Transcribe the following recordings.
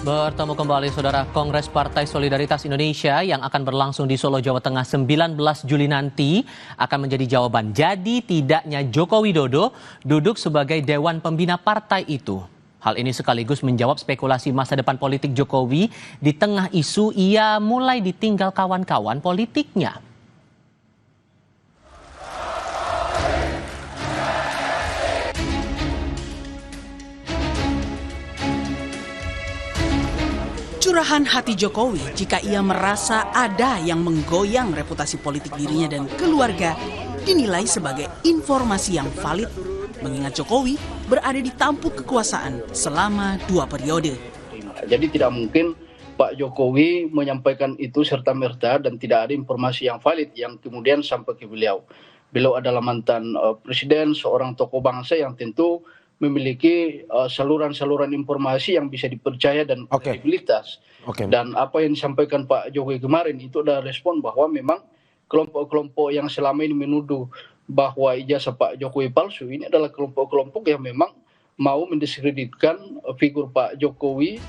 Bertemu kembali Saudara. Kongres Partai Solidaritas Indonesia yang akan berlangsung di Solo, Jawa Tengah 19 Juli nanti akan menjadi jawaban jadi tidaknya Joko Widodo duduk sebagai Dewan Pembina partai itu. Hal ini sekaligus menjawab spekulasi masa depan politik Jokowi di tengah isu ia mulai ditinggal kawan-kawan politiknya. Curahan hati Jokowi jika ia merasa ada yang menggoyang reputasi politik dirinya dan keluarga dinilai sebagai informasi yang valid, mengingat Jokowi berada di tampuk kekuasaan selama 2 periode. Jadi tidak mungkin Pak Jokowi menyampaikan itu serta-merta dan tidak ada informasi yang valid yang kemudian sampai ke beliau. Beliau adalah mantan presiden, seorang tokoh bangsa yang tentu memiliki saluran-saluran informasi yang bisa dipercaya dan kredibilitas. Dan apa yang disampaikan Pak Jokowi kemarin itu adalah respon bahwa memang kelompok-kelompok yang selama ini menuduh bahwa ijazah Pak Jokowi palsu ini adalah kelompok-kelompok yang memang mau mendiskreditkan figur Pak Jokowi.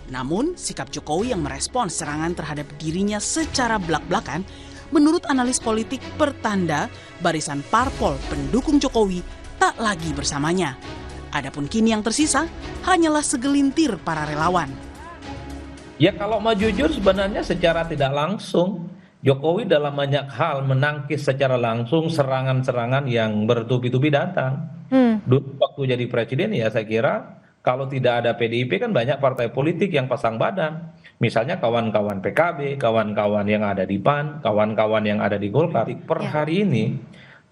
Namun, sikap Jokowi yang merespons serangan terhadap dirinya secara belak-belakan, menurut analis politik pertanda barisan parpol pendukung Jokowi tak lagi bersamanya. Adapun kini yang tersisa hanyalah segelintir para relawan. Ya kalau mau jujur sebenarnya secara tidak langsung Jokowi dalam banyak hal menangkis secara langsung serangan-serangan yang bertubi-tubi datang. Dulu waktu jadi presiden ya saya kira kalau tidak ada PDIP kan banyak partai politik yang pasang badan. Misalnya kawan-kawan PKB, kawan-kawan yang ada di PAN, kawan-kawan yang ada di Golkar. Per hari ini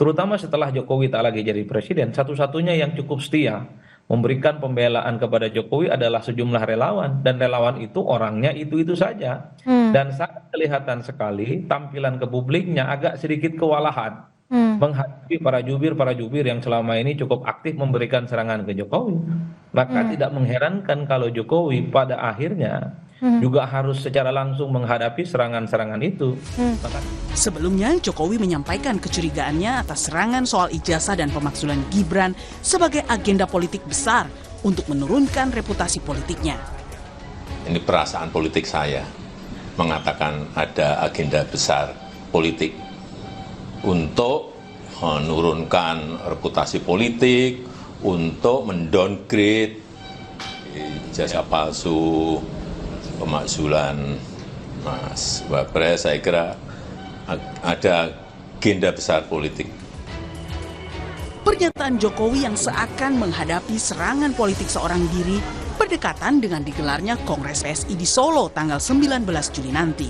terutama setelah Jokowi tak lagi jadi presiden, satu-satunya yang cukup setia memberikan pembelaan kepada Jokowi adalah sejumlah relawan. Dan relawan itu orangnya itu-itu saja. Dan sangat kelihatan sekali tampilan ke publiknya agak sedikit kewalahan menghadapi para jubir yang selama ini cukup aktif memberikan serangan ke Jokowi. Maka tidak mengherankan kalau Jokowi pada akhirnya juga harus secara langsung menghadapi serangan-serangan itu. Sebelumnya, Jokowi menyampaikan kecurigaannya atas serangan soal ijazah dan pemakzulan Gibran sebagai agenda politik besar untuk menurunkan reputasi politiknya. Ini perasaan politik saya mengatakan ada agenda besar politik untuk menurunkan reputasi politik, untuk mendowngrade ijazah palsu, pemakzulan Mas Wapres. Saya kira ada agenda besar politik. Pernyataan Jokowi yang seakan menghadapi serangan politik seorang diri berdekatan dengan digelarnya Kongres PSI di Solo tanggal 19 Juli nanti.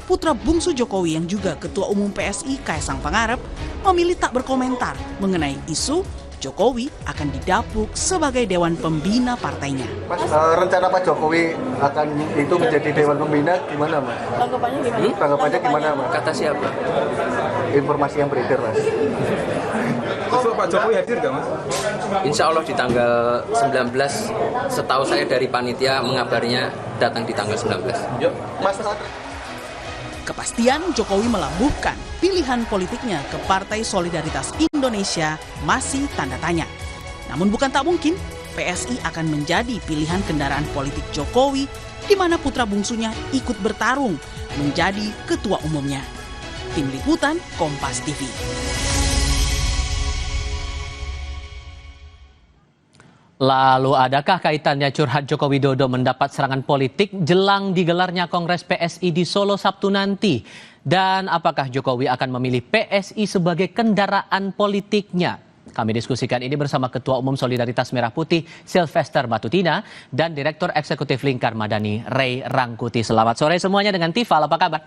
Putra bungsu Jokowi yang juga Ketua Umum PSI Kaisang Pangarep memilih tak berkomentar mengenai isu Jokowi akan didapuk sebagai Dewan Pembina partainya. Mas, rencana Pak Jokowi akan itu menjadi Dewan Pembina gimana, Mas? Tanggapannya gimana? Tanggapannya gimana, Mas? Kata siapa? Informasi yang beredar, Mas. Besok Pak Jokowi hadir nggak, Mas? Insya Allah di tanggal 19, setahu saya dari panitia mengabarnya datang di tanggal 19. Mas, Kepastian Jokowi melabuhkan pilihan politiknya ke Partai Solidaritas Indonesia masih tanda tanya. Namun bukan tak mungkin PSI akan menjadi pilihan kendaraan politik Jokowi di mana putra bungsunya ikut bertarung menjadi ketua umumnya. Tim Liputan Kompas TV. Lalu adakah kaitannya curhat Joko Widodo mendapat serangan politik jelang digelarnya Kongres PSI di Solo Sabtu nanti? Dan apakah Jokowi akan memilih PSI sebagai kendaraan politiknya? Kami diskusikan ini bersama Ketua Umum Solidaritas Merah Putih Sylvester Matutina dan Direktur Eksekutif Lingkar Madani Ray Rangkuti. Selamat sore semuanya dengan Tifal, apa kabar?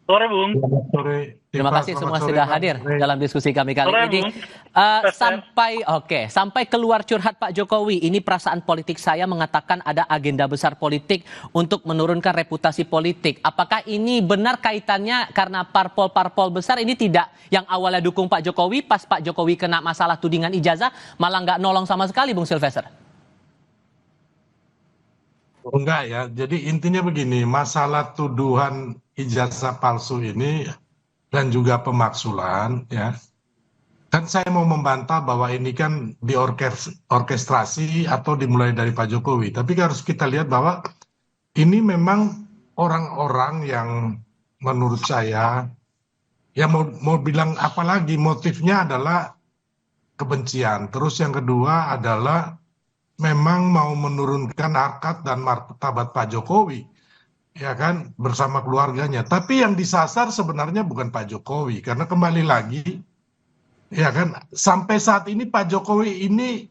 Sore, Bung. Sore. Terima kasih semua sudah hadir dalam diskusi kami kali ini. Sampai keluar curhat Pak Jokowi, ini perasaan politik saya mengatakan ada agenda besar politik untuk menurunkan reputasi politik. Apakah ini benar kaitannya karena parpol-parpol besar ini tidak yang awalnya dukung Pak Jokowi, pas Pak Jokowi kena masalah tudingan ijazah malah nggak nolong sama sekali, Bung Sylvester? Enggak ya, jadi intinya begini, masalah tuduhan ijazah palsu ini dan juga pemakzulan ya, Kan saya mau membantah bahwa ini kan diorkestrasi atau dimulai dari Pak Jokowi. Tapi harus kita lihat bahwa ini memang orang-orang yang menurut saya, ya mau bilang apa lagi, motifnya adalah kebencian. Terus yang kedua adalah memang mau menurunkan harkat dan martabat Pak Jokowi, ya kan, bersama keluarganya. Tapi yang disasar sebenarnya bukan Pak Jokowi, karena kembali lagi, ya kan, sampai saat ini Pak Jokowi ini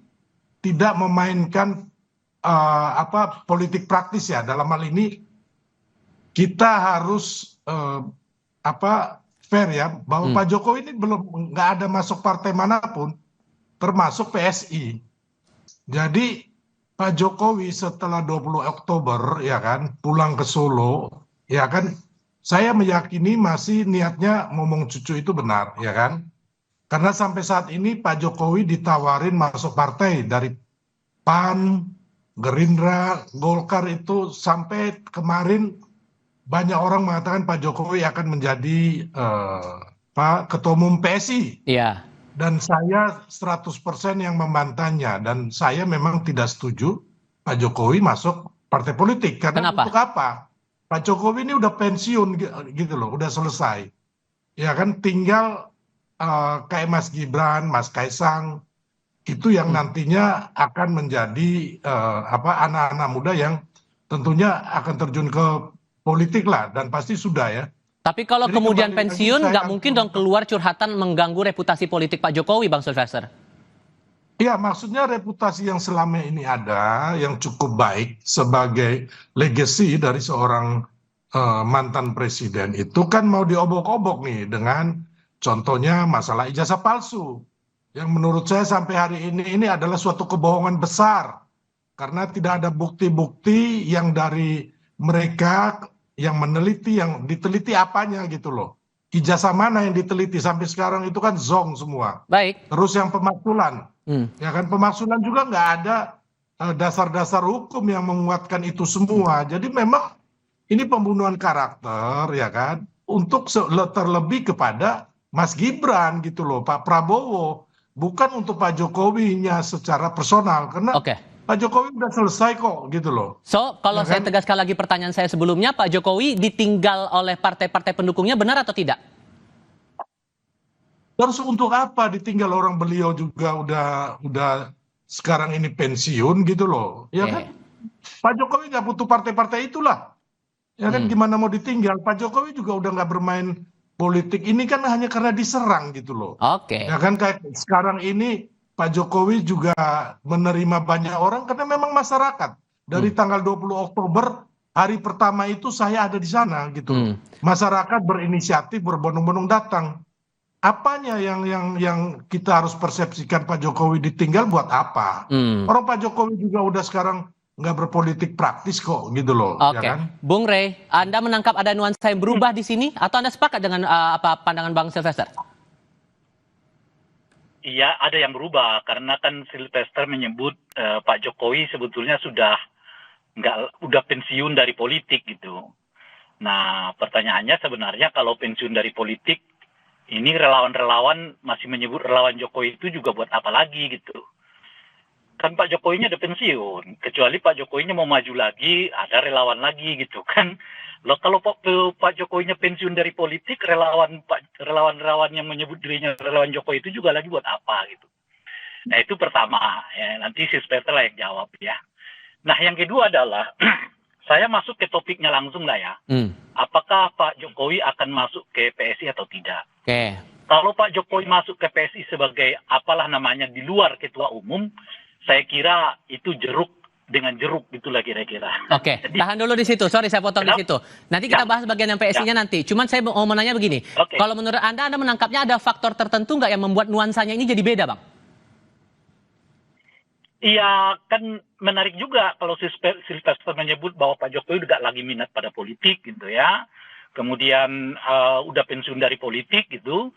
tidak memainkan politik praktis ya. Dalam hal ini kita harus fair ya, bahwa Pak Jokowi ini belum nggak ada masuk partai manapun, termasuk PSI. Jadi Pak Jokowi setelah 20 Oktober ya kan pulang ke Solo, ya kan, saya meyakini masih niatnya ngomong cucu itu benar, ya kan. Karena sampai saat ini Pak Jokowi ditawarin masuk partai dari PAN, Gerindra, Golkar, itu sampai kemarin banyak orang mengatakan Pak Jokowi akan menjadi Ketua Umum PSI. Iya. Dan saya 100% yang membantahnya, dan saya memang tidak setuju Pak Jokowi masuk partai politik. Karena Kenapa? untuk apa? Pak Jokowi ini udah pensiun gitu loh, udah selesai. Ya kan, tinggal kayak Mas Gibran, Mas Kaisang, itu yang nantinya akan menjadi anak-anak muda yang tentunya akan terjun ke politik lah, dan pasti sudah ya. Tapi kalau Jadi kemudian kembali lagi, pensiun, saya nggak mungkin dong keluar curhatan mengganggu reputasi politik Pak Jokowi, Bang Sylvester? Ya, maksudnya reputasi yang selama ini ada, yang cukup baik sebagai legacy dari seorang mantan presiden, itu kan mau diobok-obok nih dengan contohnya masalah ijazah palsu. Yang menurut saya sampai hari ini adalah suatu kebohongan besar. Karena tidak ada bukti-bukti yang dari mereka yang meneliti, yang diteliti apanya gitu loh. Ijazah mana yang diteliti sampai sekarang itu kan zong semua. Baik. Terus yang pemaksulan, ya kan, pemaksulan juga nggak ada dasar-dasar hukum yang menguatkan itu semua. Jadi memang ini pembunuhan karakter, ya kan, untuk terlebih kepada Mas Gibran gitu loh, Pak Prabowo, bukan untuk Pak Jokowi-nya secara personal, karena Pak Jokowi udah selesai kok gitu loh. So, kalau Ya saya kan? tegaskan lagi pertanyaan saya sebelumnya, Pak Jokowi ditinggal oleh partai-partai pendukungnya, benar atau tidak? Terus untuk apa ditinggal orang, beliau juga udah sekarang ini pensiun gitu loh. Ya kan? Pak Jokowi nggak butuh partai-partai itulah. Ya kan, gimana mau ditinggal? Pak Jokowi juga udah nggak bermain politik ini kan hanya karena diserang gitu loh. Oke. Ya kan, kayak sekarang ini Pak Jokowi juga menerima banyak orang karena memang masyarakat. Dari tanggal 20 Oktober, hari pertama itu saya ada di sana gitu. Masyarakat berinisiatif, berbondong-bondong datang. Apanya yang kita harus persepsikan Pak Jokowi ditinggal buat apa? Orang Pak Jokowi juga udah sekarang nggak berpolitik praktis kok gitu loh. Oke, Ya kan? Bung Rey, Anda menangkap ada nuansa yang berubah di sini atau Anda sepakat dengan pandangan Bang Sylvester? Iya, ada yang berubah karena kan Sylvester menyebut Pak Jokowi sebetulnya udah pensiun dari politik gitu. Nah, pertanyaannya sebenarnya kalau pensiun dari politik, ini relawan-relawan masih menyebut relawan Jokowi itu juga buat apa lagi gitu. Kan Pak Jokowinya udah pensiun, kecuali Pak Jokowinya mau maju lagi, ada relawan lagi gitu kan. Loh, kalau Pak Jokowinya pensiun dari politik, relawan-relawan yang menyebut dirinya relawan Jokowi itu juga lagi buat apa gitu. Nah, itu pertama, ya, nanti Sylvester lah yang jawab ya. Nah, yang kedua adalah saya masuk ke topiknya langsung lah ya. Apakah Pak Jokowi akan masuk ke PSI atau tidak? Kalau Pak Jokowi masuk ke PSI sebagai apalah namanya di luar ketua umum, saya kira itu jeruk dengan jeruk gitulah kira-kira. Oke, tahan dulu di situ. Sorry, saya potong di situ. Nanti kita bahas bagian yang PSI-nya nanti. Cuman saya mau menanya begini. Kalau menurut Anda menangkapnya ada faktor tertentu nggak yang membuat nuansanya ini jadi beda, Bang? Iya, kan menarik juga kalau Sylvester menyebut bahwa Pak Jokowi tidak lagi minat pada politik gitu ya. Kemudian udah pensiun dari politik gitu.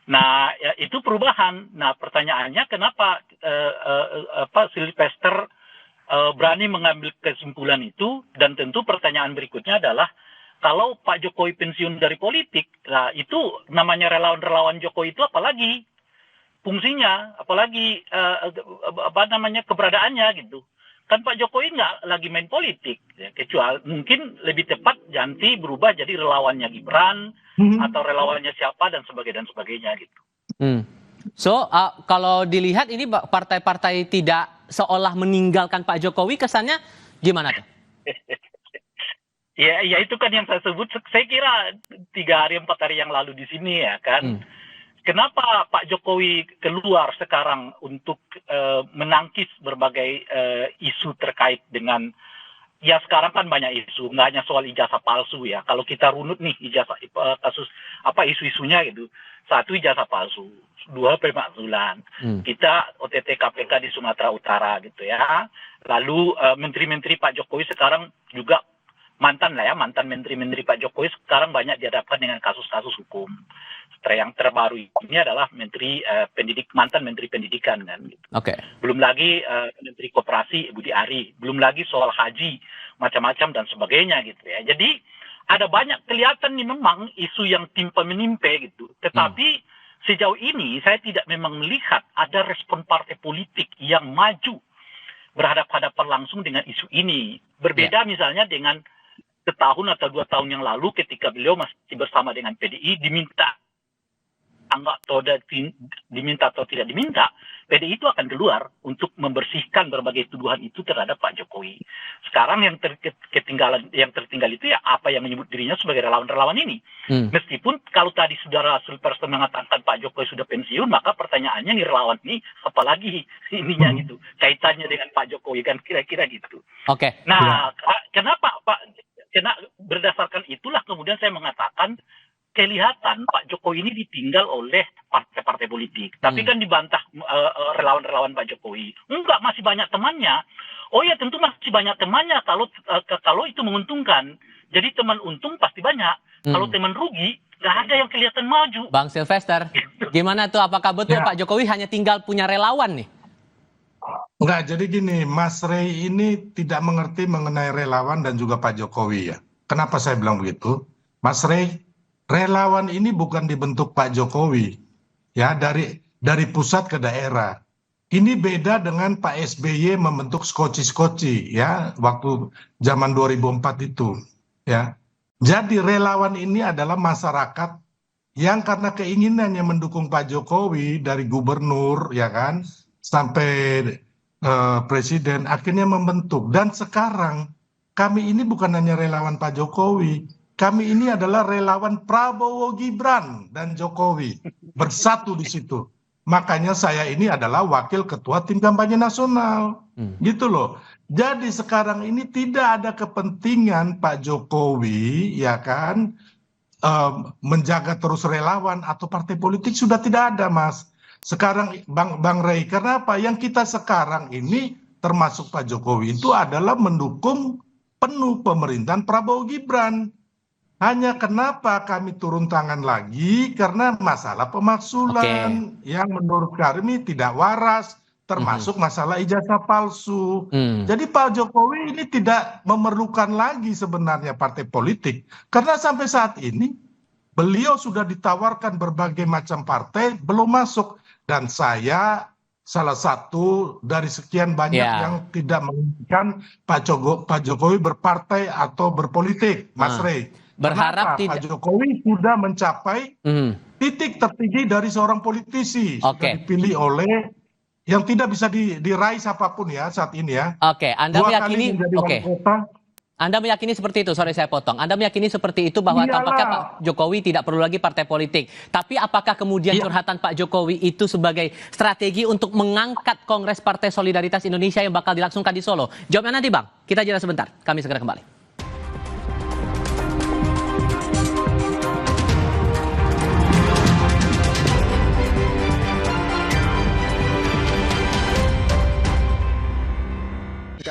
Nah, ya, itu perubahan. Nah, pertanyaannya kenapa Sylvester berani mengambil kesimpulan itu, dan tentu pertanyaan berikutnya adalah kalau Pak Jokowi pensiun dari politik, nah itu namanya relawan-relawan Jokowi itu apalagi? fungsinya, apalagi keberadaannya gitu. Kan Pak Jokowi nggak lagi main politik, ya, kecuali mungkin lebih tepat ganti berubah jadi relawannya Gibran atau relawannya siapa dan sebagainya gitu. So kalau dilihat ini partai-partai tidak seolah meninggalkan Pak Jokowi, kesannya gimana tuh? Ya itu kan yang saya sebut. Saya kira 3-4 hari yang lalu di sini ya kan. Kenapa Pak Jokowi keluar sekarang untuk menangkis berbagai isu terkait dengan, ya sekarang kan banyak isu, nggak hanya soal ijazah palsu ya. Kalau kita runut nih kasus isu-isunya gitu. 1, ijazah palsu, 2, pemakzulan. Kita OTT KPK di Sumatera Utara gitu ya. Lalu menteri-menteri Pak Jokowi sekarang juga mantan menteri-menteri Pak Jokowi sekarang banyak dihadapkan dengan kasus-kasus hukum. Yang terbaru ini adalah mantan menteri pendidikan kan. Gitu. Belum lagi menteri koperasi Budi Ari, belum lagi soal haji macam-macam dan sebagainya gitu ya. Jadi ada banyak kelihatan nih memang isu yang menimpa gitu. Tetapi sejauh ini saya tidak memang melihat ada respon partai politik yang maju berhadapan-hadapan langsung dengan isu ini. Berbeda misalnya dengan setahun atau 2 tahun yang lalu ketika beliau masih bersama dengan PDI diminta atau tidak diminta, PDI itu akan keluar untuk membersihkan berbagai tuduhan itu terhadap Pak Jokowi. Sekarang yang tertinggal itu ya apa yang menyebut dirinya sebagai relawan-relawan ini. Meskipun kalau tadi saudara Sulperson mengatakan Pak Jokowi sudah pensiun, maka pertanyaannya nih relawan ini apalagi ininya gitu, kaitannya dengan Pak Jokowi kan kira-kira gitu. Nah, kenapa Pak? Karena berdasarkan itulah kemudian saya mengatakan kelihatan Pak Jokowi ini ditinggal oleh partai-partai politik. Tapi kan dibantah relawan-relawan Pak Jokowi. Enggak, masih banyak temannya. Oh ya tentu masih banyak temannya kalau itu menguntungkan. Jadi teman untung pasti banyak. Kalau teman rugi, nggak ada yang kelihatan maju. Bang Silvester, gimana tuh? Apakah betul Pak Jokowi hanya tinggal punya relawan nih? Enggak, jadi gini, Mas Rey ini tidak mengerti mengenai relawan dan juga Pak Jokowi ya. Kenapa saya bilang begitu? Mas Rey, relawan ini bukan dibentuk Pak Jokowi, ya dari pusat ke daerah. Ini beda dengan Pak SBY membentuk skoci-skoci, ya waktu zaman 2004 itu, ya. Jadi relawan ini adalah masyarakat yang karena keinginannya mendukung Pak Jokowi dari gubernur, ya kan, sampai presiden akhirnya membentuk. Dan sekarang kami ini bukan hanya relawan Pak Jokowi. Kami ini adalah relawan Prabowo Gibran dan Jokowi bersatu di situ. Makanya saya ini adalah wakil ketua tim kampanye nasional. Gitu loh. Jadi sekarang ini tidak ada kepentingan Pak Jokowi ya kan menjaga terus relawan atau partai politik sudah tidak ada, Mas. Sekarang Bang Rey, kenapa? Yang kita sekarang ini termasuk Pak Jokowi itu adalah mendukung penuh pemerintahan Prabowo Gibran. Hanya kenapa kami turun tangan lagi karena masalah pemaksulan yang menurut kami tidak waras, termasuk masalah ijazah palsu. Jadi Pak Jokowi ini tidak memerlukan lagi sebenarnya partai politik karena sampai saat ini beliau sudah ditawarkan berbagai macam partai belum masuk, dan saya salah satu dari sekian banyak yang tidak menginginkan Pak Jokowi berpartai atau berpolitik, Mas Rey. Berharap Pak Jokowi sudah mencapai titik tertinggi dari seorang politisi, sudah dipilih oleh yang tidak bisa diraih siapapun ya saat ini ya. Anda meyakini Anda meyakini seperti itu? Sorry saya potong. Anda meyakini seperti itu bahwa tampaknya Pak Jokowi tidak perlu lagi partai politik. Tapi apakah kemudian curhatan Pak Jokowi itu sebagai strategi untuk mengangkat Kongres Partai Solidaritas Indonesia yang bakal dilangsungkan di Solo? Jawabnya nanti Bang. Kita jeda sebentar. Kami segera kembali.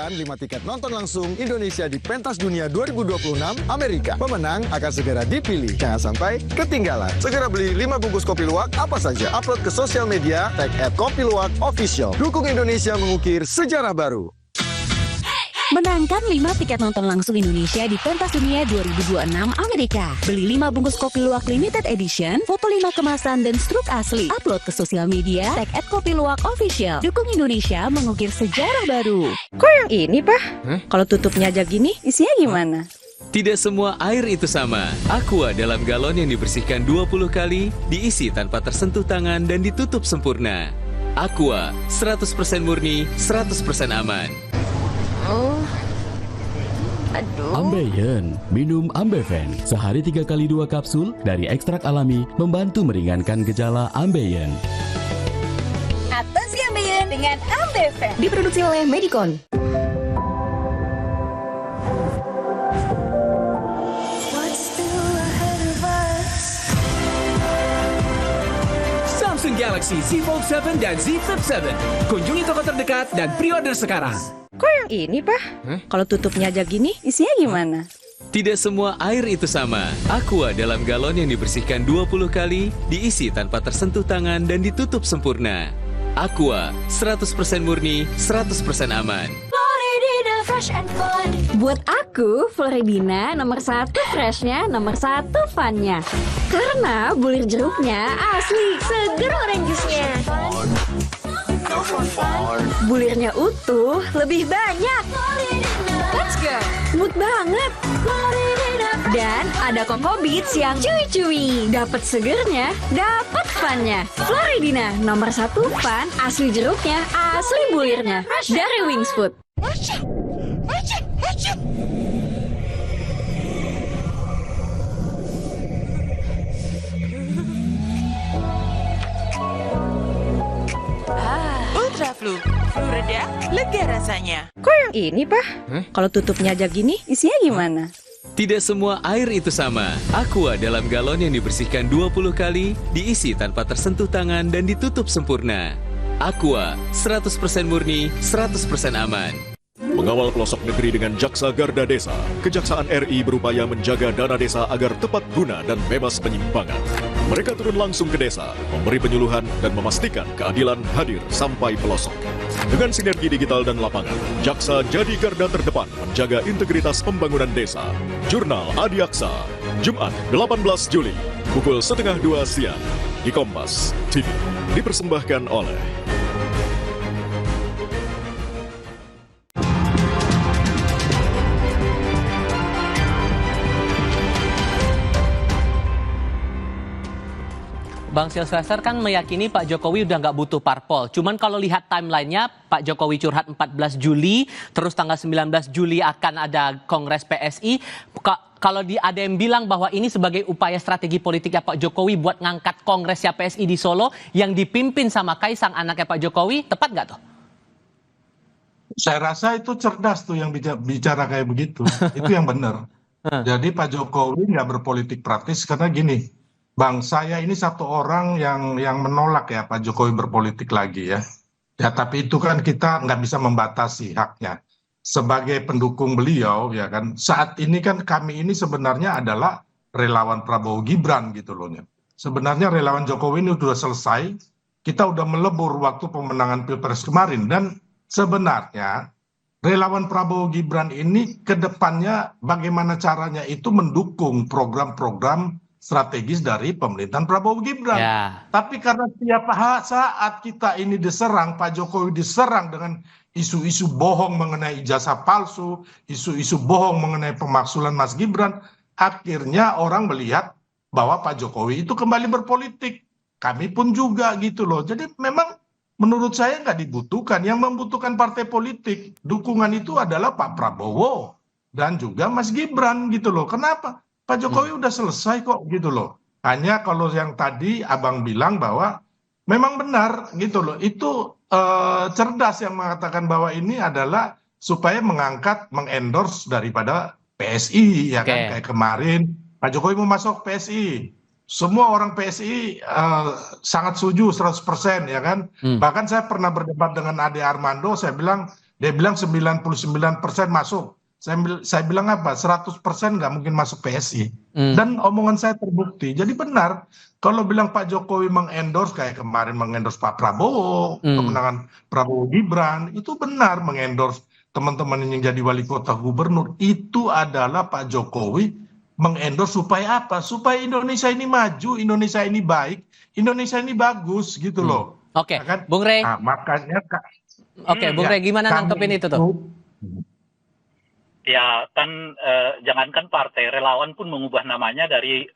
mendapatkan 5 tiket nonton langsung Indonesia di Pentas Dunia 2026 Amerika. Pemenang akan segera dipilih. Jangan sampai ketinggalan. Segera beli 5 bungkus kopi luwak apa saja. Upload ke sosial media, tag @kopiluwakofficial. Dukung Indonesia mengukir sejarah baru. Menangkan 5 tiket nonton langsung Indonesia di Pentas Dunia 2026 Amerika. Beli 5 bungkus kopi luwak limited edition, foto 5 kemasan dan struk asli. Upload ke sosial media, tag @kopiluwak_official. Dukung Indonesia mengukir sejarah baru. Kok yang ini, Pak? Kalau tutupnya aja gini, isinya gimana? Tidak semua air itu sama. Aqua dalam galon yang dibersihkan 20 kali, diisi tanpa tersentuh tangan dan ditutup sempurna. Aqua, 100% murni, 100% aman. Oh. Aduh. Ambeien, minum Ambeven. Sehari 3 kali 2 kapsul dari ekstrak alami membantu meringankan gejala Ambeien. Atasi Ambeien dengan Ambeven. Diproduksi oleh Medicon. Samsung Galaxy Z Fold 7 dan Z Flip 7. Kunjungi toko terdekat dan pre-order sekarang. Kok yang ini, Pak? Kalau tutupnya aja gini, isinya gimana? Tidak semua air itu sama. Aqua dalam galon yang dibersihkan 20 kali, diisi tanpa tersentuh tangan dan ditutup sempurna. Aqua, 100% murni, 100% aman. Floridina Fresh and Fun. Buat aku, Floridina nomor 1 freshnya, nomor 1 funnya. Karena bulir jeruknya asli, seger orange-nya. Bulirnya utuh, lebih banyak. Let's go. Mood banget. Dan ada Coco Beats yang cuy-cuy. Dapat segernya, dapat funnya. Floridina nomor 1 fun, asli jeruknya, asli bulirnya. Dari Wings Food. Ultra Flu. Flu reda, lega rasanya. Kok yang ini, Pak? Kalau tutupnya aja gini, isinya gimana? Tidak semua air itu sama. Aqua dalam galon yang dibersihkan 20 kali, diisi tanpa tersentuh tangan dan ditutup sempurna. Aqua, 100% murni, 100% aman. Mengawal pelosok negeri dengan Jaksa Garda Desa, Kejaksaan RI berupaya menjaga dana desa agar tepat guna dan bebas penyimpangan. Mereka turun langsung ke desa, memberi penyuluhan dan memastikan keadilan hadir sampai pelosok. Dengan sinergi digital dan lapangan, Jaksa jadi garda terdepan menjaga integritas pembangunan desa. Jurnal Adiaksa, Jumat 18 Juli, pukul 1:30 siang, di Kompas TV. Dipersembahkan oleh Bang Silvester kan meyakini Pak Jokowi udah nggak butuh parpol. Cuman kalau lihat timelinenya, Pak Jokowi curhat 14 Juli, terus tanggal 19 Juli akan ada Kongres PSI. Kalau ada yang bilang bahwa ini sebagai upaya strategi politiknya Pak Jokowi buat ngangkat Kongresnya PSI di Solo yang dipimpin sama Kaisang, anaknya Pak Jokowi, tepat nggak tuh? Saya rasa itu cerdas tuh yang bicara kayak begitu. Itu yang benar. Jadi Pak Jokowi nggak berpolitik praktis karena gini, Bang, saya ini satu orang yang menolak ya Pak Jokowi berpolitik lagi ya. Ya tapi itu kan kita nggak bisa membatasi haknya. Sebagai pendukung beliau ya kan, saat ini kan kami ini sebenarnya adalah relawan Prabowo Gibran gitu loh. Sebenarnya relawan Jokowi ini sudah selesai, kita udah melebur waktu pemenangan Pilpres kemarin. Dan sebenarnya relawan Prabowo Gibran ini ke depannya bagaimana caranya itu mendukung program-program strategis dari pemerintahan Prabowo Gibran. Tapi karena tiap saat kita ini diserang, Pak Jokowi diserang dengan isu-isu bohong mengenai ijazah palsu, isu-isu bohong mengenai pemaksulan Mas Gibran, akhirnya orang melihat bahwa Pak Jokowi itu kembali berpolitik. Kami pun juga gitu loh. Jadi memang menurut saya nggak dibutuhkan. Yang membutuhkan partai politik, dukungan itu adalah Pak Prabowo dan juga Mas Gibran gitu loh. Kenapa? Pak Jokowi udah selesai kok gitu loh. Hanya kalau yang tadi Abang bilang bahwa memang benar gitu loh. Itu cerdas yang mengatakan bahwa ini adalah supaya mengangkat, mengendorse daripada PSI ya kan. Kayak kemarin Pak Jokowi mau masuk PSI. Semua orang PSI sangat setuju 100% ya kan. Bahkan saya pernah berdebat dengan Ade Armando, dia bilang 99% masuk. Saya bilang apa? 100% nggak mungkin masuk PSI. Dan omongan saya terbukti. Jadi benar, kalau bilang Pak Jokowi mengendorse kayak kemarin mengendorse Pak Prabowo, kemenangan Prabowo Gibran, itu benar mengendorse teman-teman yang jadi wali kota gubernur, itu adalah Pak Jokowi mengendorse supaya apa? Supaya Indonesia ini maju, Indonesia ini baik, Indonesia ini bagus gitu loh. Oke, Ya kan? Bung Rey. Nah, makanya Oke, Bung Rey, gimana nangkepin itu tuh? Ya kan jangankan partai, relawan pun mengubah namanya dari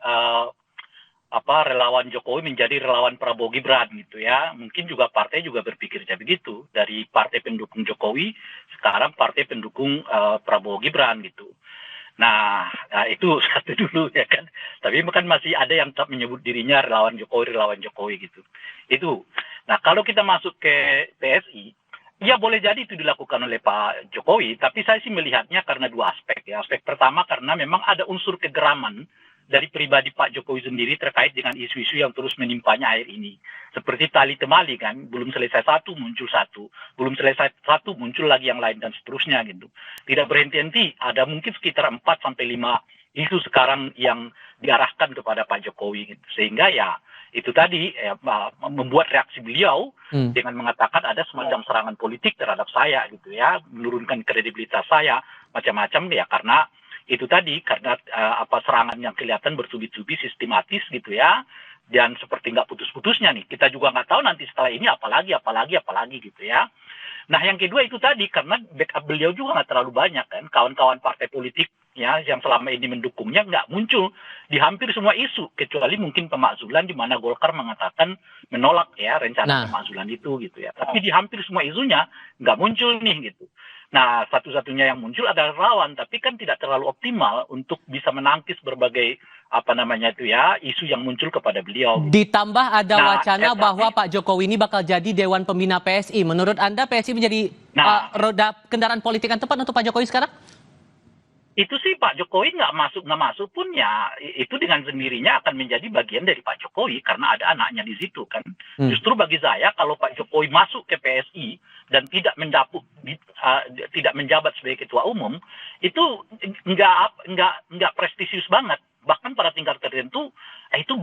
relawan Jokowi menjadi relawan Prabowo Gibran gitu ya. Mungkin juga partai juga berpikirnya begitu, dari partai pendukung Jokowi sekarang partai pendukung Prabowo Gibran gitu. Nah, itu satu dulu ya kan. Tapi kan masih ada yang tetap menyebut dirinya relawan Jokowi gitu. Itu. Nah, kalau kita masuk ke PSI, ya boleh jadi itu dilakukan oleh Pak Jokowi, tapi saya sih melihatnya karena dua aspek ya. Aspek pertama karena memang ada unsur kegeraman dari pribadi Pak Jokowi sendiri terkait dengan isu-isu yang terus menimpanya akhir ini. Seperti tali temali kan, belum selesai satu muncul satu, belum selesai satu muncul lagi yang lain dan seterusnya gitu. Tidak berhenti-henti, ada mungkin sekitar 4 sampai 5 isu sekarang yang diarahkan kepada Pak Jokowi gitu. Sehingga ya itu tadi membuat reaksi beliau dengan mengatakan ada semacam serangan politik terhadap saya gitu ya, menurunkan kredibilitas saya macam-macam ya, karena itu tadi karena serangan yang kelihatan bertubi-tubi sistematis gitu ya, dan seperti nggak putus-putusnya nih. Kita juga nggak tahu nanti setelah ini apalagi gitu ya. Nah yang kedua itu tadi karena backup beliau juga nggak terlalu banyak kan, kawan-kawan partai politik ya yang selama ini mendukungnya nggak muncul di hampir semua isu, kecuali mungkin pemakzulan di mana Golkar mengatakan menolak ya rencana pemakzulan itu gitu ya. Tapi di hampir semua isunya nggak muncul nih gitu. Nah, satu-satunya yang muncul adalah relawan, tapi kan tidak terlalu optimal untuk bisa menangkis berbagai isu yang muncul kepada beliau. Ditambah ada wacana bahwa Pak Jokowi ini bakal jadi Dewan Pembina PSI. Menurut Anda PSI menjadi roda kendaraan politik yang tepat untuk Pak Jokowi sekarang? Itu sih Pak Jokowi nggak masuk pun ya itu dengan sendirinya akan menjadi bagian dari Pak Jokowi karena ada anaknya di situ kan. Justru bagi saya kalau Pak Jokowi masuk ke PSI dan tidak menjabat sebagai ketua umum itu nggak prestisius banget, bahkan pada tingkat tertentu itu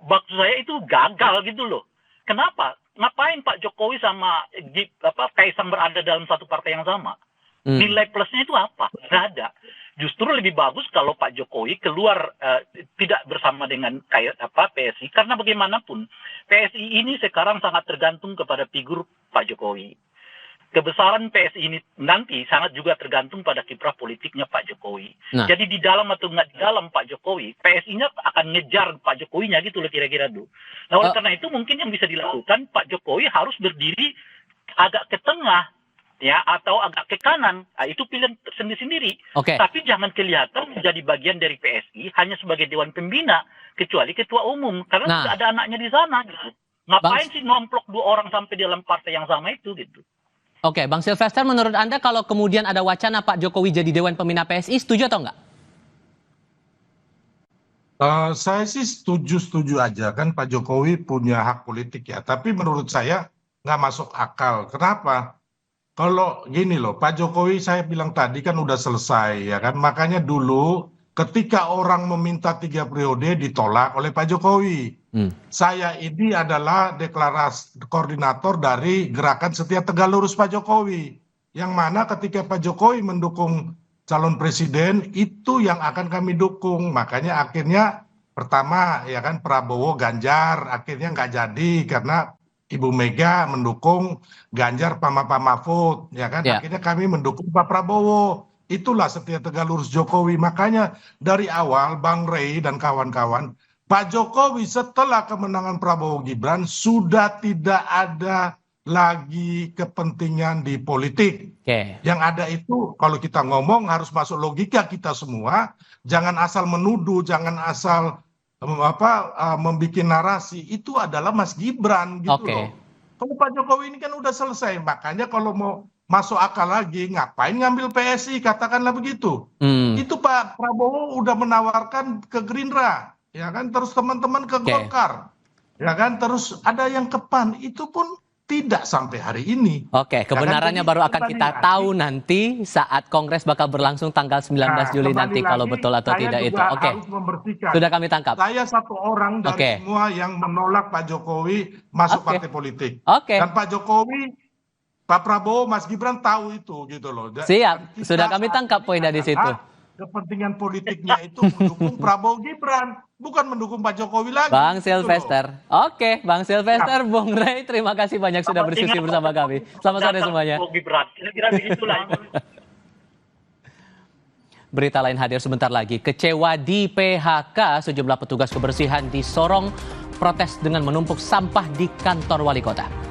maksud saya itu gagal gitu loh. Kenapa? Ngapain Pak Jokowi sama Kaisang berada dalam satu partai yang sama? Nilai plusnya itu apa? Nggak ada. Justru lebih bagus kalau Pak Jokowi keluar tidak bersama dengan PSI, karena bagaimanapun PSI ini sekarang sangat tergantung kepada figur Pak Jokowi. Kebesaran PSI ini nanti sangat juga tergantung pada kiprah politiknya Pak Jokowi. Nah. Jadi di dalam atau nggak di dalam Pak Jokowi, PSI-nya akan ngejar Pak Jokowinya gitu loh kira-kira tuh. Nah oleh karena itu mungkin yang bisa dilakukan Pak Jokowi harus berdiri agak ke tengah. Ya, atau agak ke kanan, itu pilihan sendiri-sendiri. Tapi jangan kelihatan menjadi bagian dari PSI hanya sebagai Dewan Pembina, kecuali ketua umum, karena tidak ada anaknya di sana. Gitu. Ngapain sih nomplok 2 orang sampai dalam partai yang sama itu gitu? Oke, Bang Silvester, menurut Anda kalau kemudian ada wacana Pak Jokowi jadi Dewan Pembina PSI, setuju atau enggak? Saya sih setuju aja, kan Pak Jokowi punya hak politik ya, tapi menurut saya nggak masuk akal. Kenapa? Kalau gini loh, Pak Jokowi saya bilang tadi kan udah selesai ya kan, makanya dulu ketika orang meminta 3 periode ditolak oleh Pak Jokowi. Saya ini adalah deklarasi koordinator dari Gerakan Setia Tegak Lurus Pak Jokowi, yang mana ketika Pak Jokowi mendukung calon presiden itu yang akan kami dukung. Makanya akhirnya pertama ya kan Prabowo Ganjar akhirnya nggak jadi karena Ibu Mega mendukung Ganjar Pak Mahfud, ya kan? Akhirnya kami mendukung Pak Prabowo. Itulah Setia Tegak Lurus Jokowi. Makanya dari awal Bang Rey dan kawan-kawan, Pak Jokowi setelah kemenangan Prabowo Gibran sudah tidak ada lagi kepentingan di politik. Yang ada itu kalau kita ngomong harus masuk logika kita semua. Jangan asal menuduh, jangan asal membuat narasi, itu adalah Mas Gibran gitu loh. Kalau Pak Jokowi ini kan udah selesai, makanya kalau mau masuk akal lagi ngapain ngambil PSI, katakanlah begitu. Itu Pak Prabowo udah menawarkan ke Gerindra, ya kan, terus teman-teman ke Golkar, ya kan, terus ada yang ke PAN, itu pun tidak sampai hari ini. Kebenarannya baru akan kita tahu nanti saat Kongres bakal berlangsung tanggal 19 Juli nanti kalau betul atau tidak itu. Harus membersihkan. Sudah kami tangkap. Saya satu orang dari semua yang menolak Pak Jokowi masuk partai politik. Dan Pak Jokowi Pak Prabowo, Mas Gibran tahu itu gitu loh. Siap, sudah kami tangkap poinnya di situ. Kepentingan politiknya itu mendukung Prabowo Gibran, bukan mendukung Pak Jokowi lagi. Bang gitu Silvester. Oke, Bang Silvester, Bung Rey, terima kasih banyak sudah berdiskusi bersama kami. Selamat sore semuanya. Kira-kira begitulah. Berita lain hadir sebentar lagi. Kecewa di PHK, sejumlah petugas kebersihan di Sorong protes dengan menumpuk sampah di kantor wali kota.